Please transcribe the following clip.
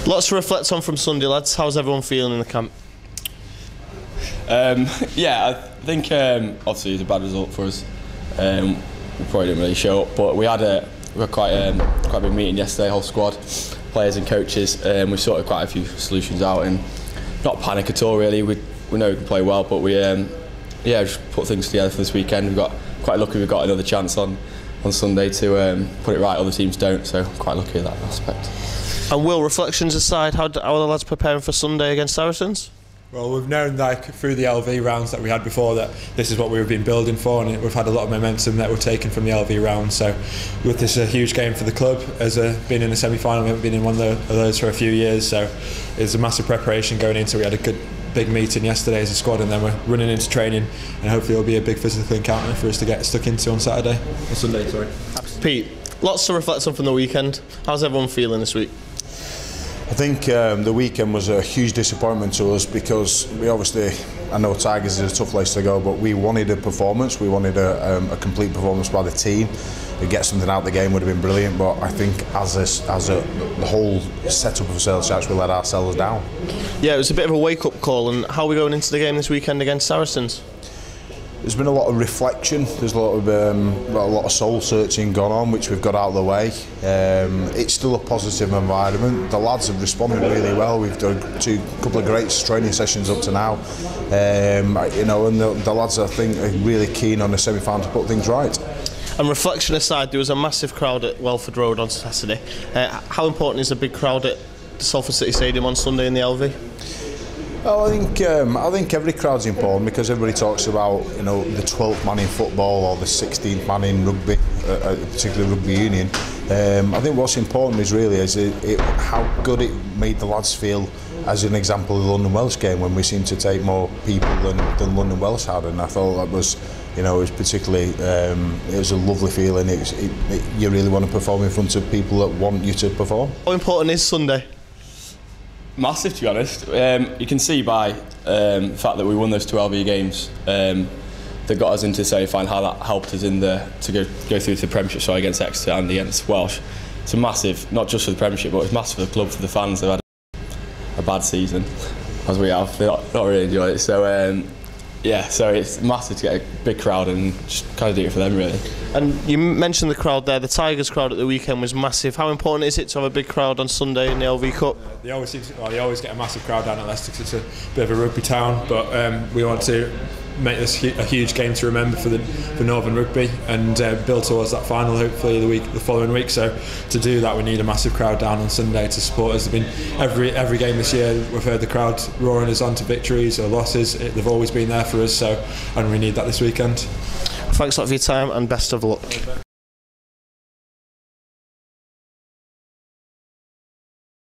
Lots to reflect on from Sunday, lads. How's everyone feeling in the camp? Yeah, I think obviously it was a bad result for us. We probably didn't really show up, but we had quite a big meeting yesterday, whole squad, players and coaches. We sorted quite a few solutions out, and not panic at all really. We know we can play well, but we just put things together for this weekend. We got quite lucky. We got another chance on Sunday to put it right. Other teams don't, so quite lucky in that aspect. And Will, reflections aside, how are the lads preparing for Sunday against Saracens? Well, we've known through the LV rounds that we had before that this is what we've been building for, and we've had a lot of momentum that we've taken from the LV round. So with this a huge game for the club, as being in the semi-final, we haven't been in one of those for a few years, so it's a massive preparation going into. We had a good big meeting yesterday as a squad, and then we're running into training, and hopefully it'll be a big physical encounter for us to get stuck into on Sunday. Pete, lots to reflect on from the weekend. How's everyone feeling this week? I think the weekend was a huge disappointment to us because I know Tigers is a tough place to go, but we wanted a performance. We wanted a complete performance by the team. To get something out of the game would have been brilliant, but I think the whole setup of Saracens, we let ourselves down. Yeah, it was a bit of a wake-up call. And how are we going into the game this weekend against Saracens? There's been a lot of reflection. There's a lot of soul searching gone on, which we've got out of the way. It's still a positive environment. The lads have responded really well. We've done a couple of great training sessions up to now. And the lads, I think, are really keen on the semi-final to put things right. And reflection aside, there was a massive crowd at Welford Road on Saturday. How important is a big crowd at Salford City Stadium on Sunday in the LV? Well, I think every crowd's important because everybody talks about the 12th man in football or the 16th man in rugby, particularly rugby union. I think what's important is really how good it made the lads feel. As an example, the London Welsh game when we seemed to take more people than London Welsh had, and I thought that was, it was particularly, it was a lovely feeling. You really want to perform in front of people that want you to perform. How important is Sunday? Massive, to be honest. You can see by the fact that we won those two LV games that got us into the semi-final, how that helped us to go through to the Premiership, so against Exeter and against Welsh. It's a massive, not just for the Premiership, but it's massive for the club, for the fans. They've had a bad season, as we have. They're not really enjoying it. So so it's massive to get a big crowd and just kind of do it for them, really. And you mentioned the crowd there. The Tigers crowd at the weekend was massive. How important is it to have a big crowd on Sunday in the LV Cup? They always get a massive crowd down at Leicester because it's a bit of a rugby town, but we want to make this a huge game to remember for Northern Rugby and build towards that final hopefully the following week. So to do that, we need a massive crowd down on Sunday to support us. There've been every game this year we've heard the crowd roaring us on to victories or losses. They've always been there for us, and we need that this weekend. Thanks a lot for your time and best of luck.